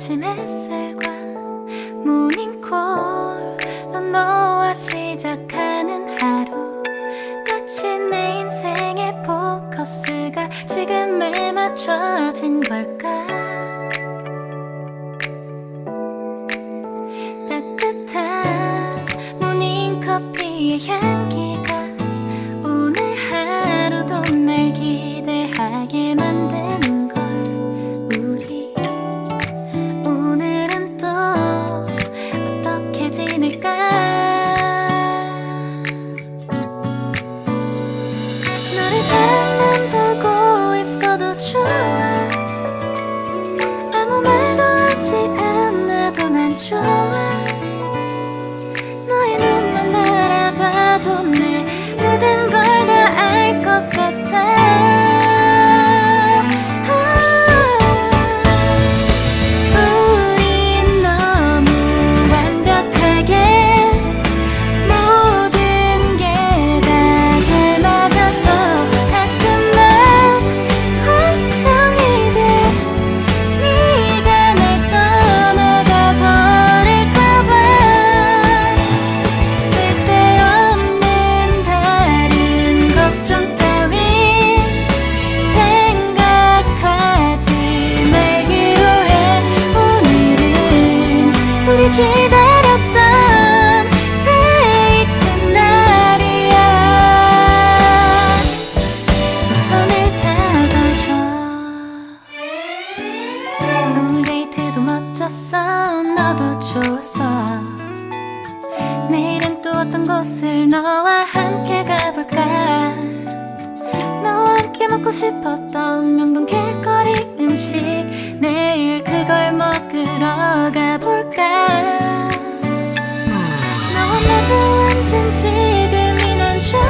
아침 햇살과 모닝콜로 너와 시작하는 하루, 마치 내 인생의 포커스가 지금에 맞춰진 걸까. 따뜻한 모닝커피의 향기가 오늘 하루도 날 기대하게 만드는 걸. 우리 오늘은 또 어떻게 지낼까. 너를 바라만 보고 있어도 좋아. 아무 말도 하지 않아도 난 좋아. 너의 눈만 바라봐도 내 모든 걸 다 알 것 같아. 우린 너무 완벽하게 모든 게 다 잘 맞아서 가끔 난 걱정이 돼. 네가 날 떠나가 버릴까봐. 쓸데없는 다른 걱정 따윈 생각하지 말기로 해. 오늘은 우리 기다렸던 데이트 날이야. 손을 잡아줘. 오늘 데이트도 멋졌어. 너도 좋았어. 내일은 또 어떤 곳을 너와 함께 가볼까. 너와 함께 먹고 싶었던 명동 길거리 음식, 내일 그걸 먹으러 가볼까. 너와 마주 앉은 지금이 난 좋아.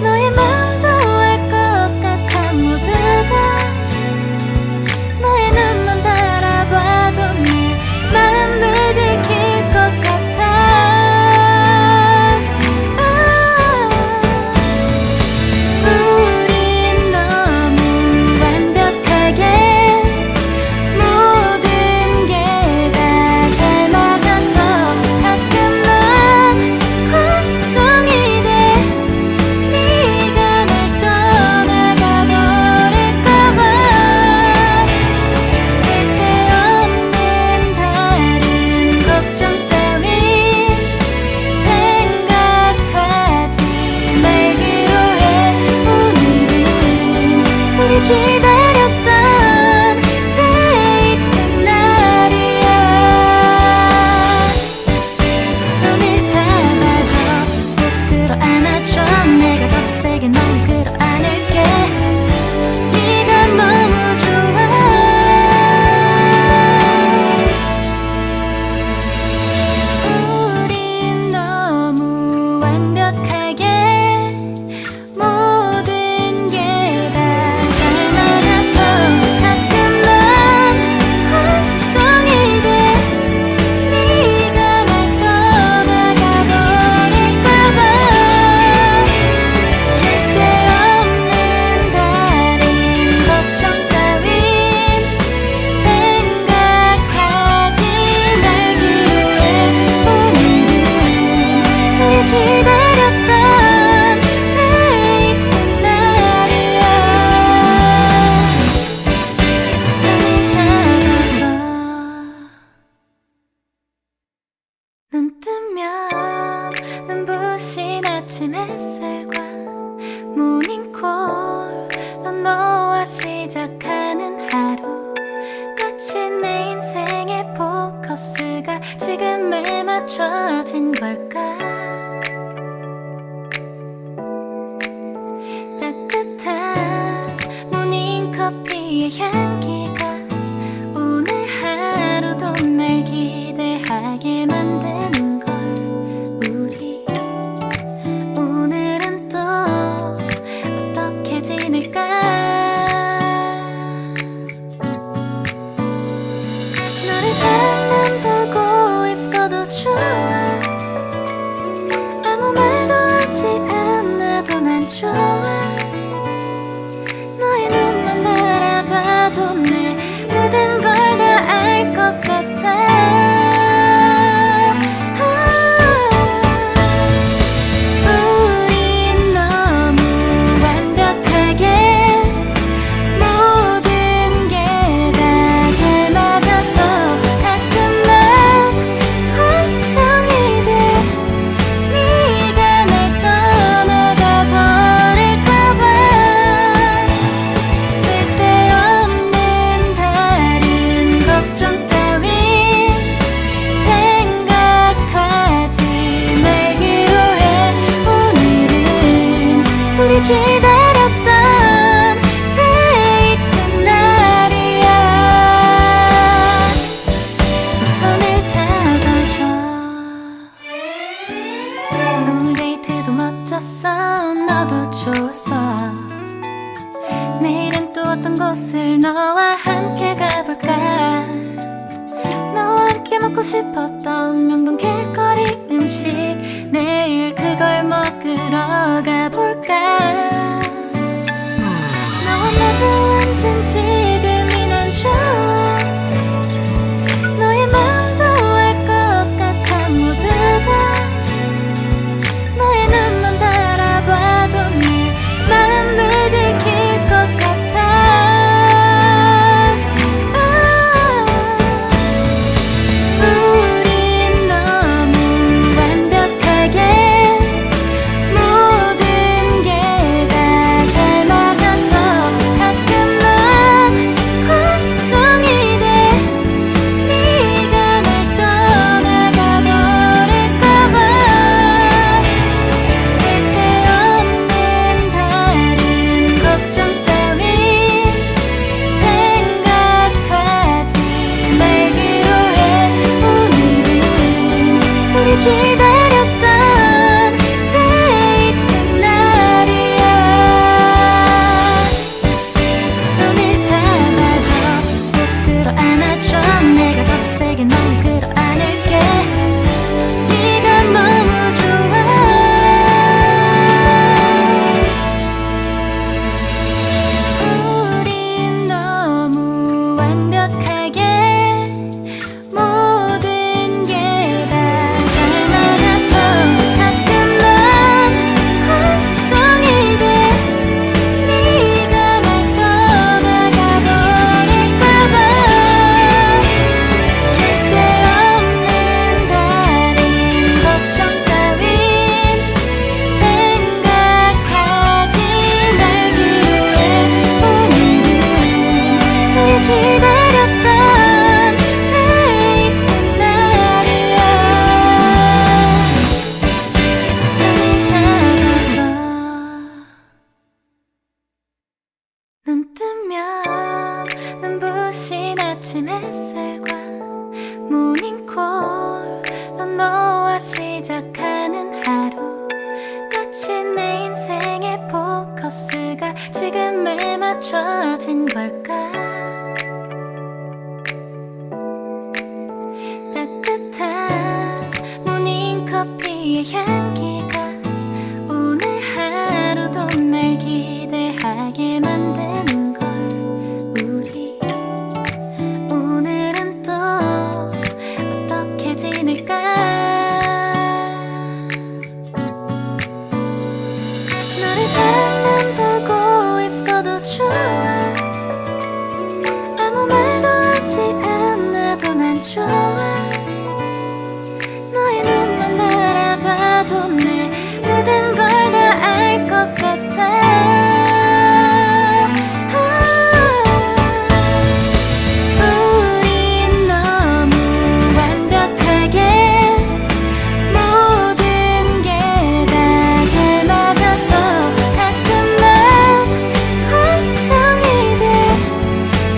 너의 마음도 알 것 같아. 모두 다 너의 눈만 바라봐도 내 마음을 들킬 것 같아. 우린 너무 완벽하게 모든 게 다 잘 맞아서 가끔 난 걱정이 돼. 네가 날 떠나가 버릴까봐. 쓸데없는 다른 걱정 따윈 생각하지 말기로 해. 오늘은 우리 기다렸던 데이트 날이야. 손을 잡아줘. 꼭 끌어안아줘. 내가 더 세게 널 끌어안을게. 네가 너무 좋아. 우린 너무 완벽하게 모든 게 다 잘 맞아서 가끔 난 걱정이 돼. 네가 날 떠나가 버릴까봐. 쓸데없는 다른 걱정 따윈 생각하지 말기로 해. 오늘은 우리 기다렸던 데이트 날이야. 손을 잡아줘. 눈 뜨면 눈부신 아침 햇살과 모닝콜로 너와 시작하는 하루, 마치 내 인생의 포커스가 지금에 맞춰진 걸까. 따뜻한 모닝커피의 향기가 오늘 하루도 날 기대하게 만드는 걸. 우리 오늘은 또 어떻게 지낼까. 너를 바라만 보고 있어도 좋아. 아무 말도 하지 않아도 난 좋아. 너의 눈만 바라봐도 어떤 곳을 너와 함께 가볼까? 너와 함께 먹고 싶었던 명동 길거리 음식, 내일 그걸 먹으러 가볼까? 너와 마주 앉은 지금이 난 좋아. 너의 마음도 알 것 같아. 모두 다 너의 눈만 바라봐도 내 마음을 들킬 것 같아. 우린 너무 완벽하게 모든 게 다 잘 맞아서 가끔만 걱정이 돼. 네가 날 떠나가 버릴까봐. 쓸데없는 다른 걱정 따윈 생각하지 말기로 해. 오늘은 우리 기다렸던 데이트 날이야. 손을 잡아줘, 꼭 끌어안아줘. 내가 더 세게 널 끌어안을게. 네가 너무 좋아. 우린 너무 완벽하게 모든 게 다 잘 맞아서 가끔만 걱정이 돼. 네가 날 떠나가 버릴까봐. 쓸데없는 다른 걱정 따윈 생각하지 말기로 해. 오늘은 우리 기다렸던 데이트 날이야. 손을 잡아줘. 눈 뜨면 눈부신 아침 햇살과 모닝콜로 너와 시작하는 하루. 마치 내 인생의 포커스가 지금에 맞춰진 걸까? 따뜻한 모닝커피의 향기가 오늘 하루도 날 기대하게 만드는 걸. 우리 오늘은 또 어떻게 지낼까? 너를 바라만 보고 있어도 좋아. 아무 말도 하지 않아도 난 좋아. 너의 눈만 바라봐도 내 모든 걸 다 알 것 같아. 우린 너무 완벽하게 모든 게 다 잘 맞아서 가끔만 걱정이 돼.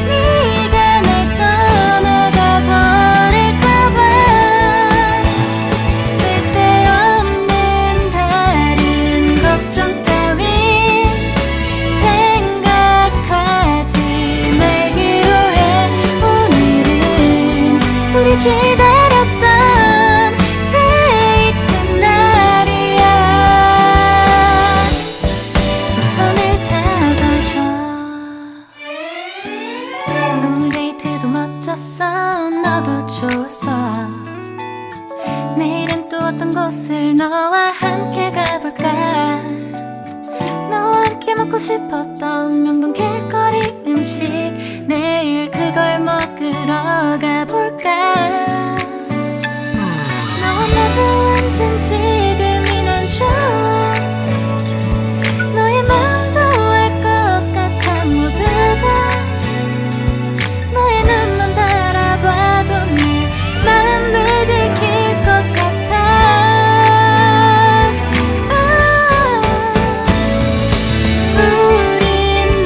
네가 날 떠나가 버릴까봐. 쓸데없는 다른 걱정 따윈 생각하지 말기로 해. 오늘은 우리 기다렸던 데이트 날이야. 손을 잡아줘. 오늘 데이트도 멋졌어. 너도 좋았어. 내일은 또 어떤 곳을 너와 함께 가볼까? 너와 함께 먹고 싶었던 명동 길거리 음식, 내일 그걸 먹으러 가볼까? 너와 마주 앉은 지금이 난 좋아. 너의 마음도 알 것 같아. 모두 다 너의 눈만 바라봐도 내 마음을 들킬 것 같아. 우린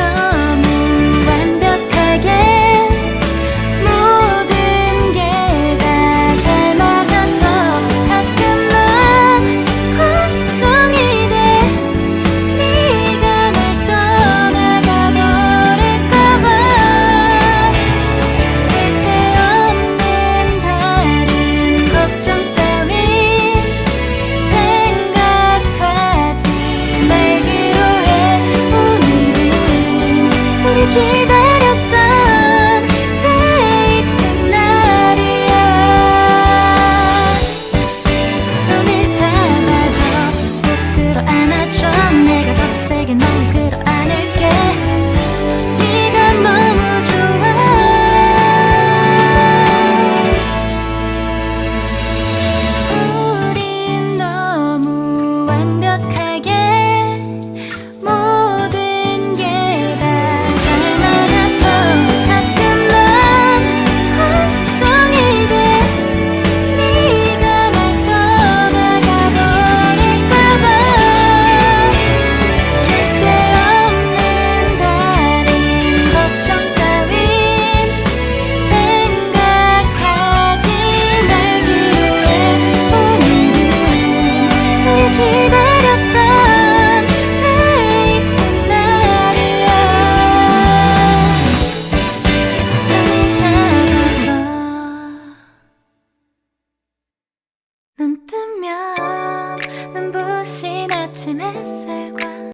기다렸던 데이트 날이야. 손을 잡아줘, 꼭 끌어안아줘. 내가 더 세게 널 끌어안을게. 네가 너무 좋아. 우린 너무 완벽하게 모든 게 다 잘 맞아서 가끔은 걱정이 돼. 네가 날 떠나가 버릴까봐. 쓸데없는 다른 걱정 따윈 생각하지 말기로 해. 오늘은 널 기다렸던 데이트 날이야. 손을 잡아줘. 눈 뜨면 눈부신 아침 햇살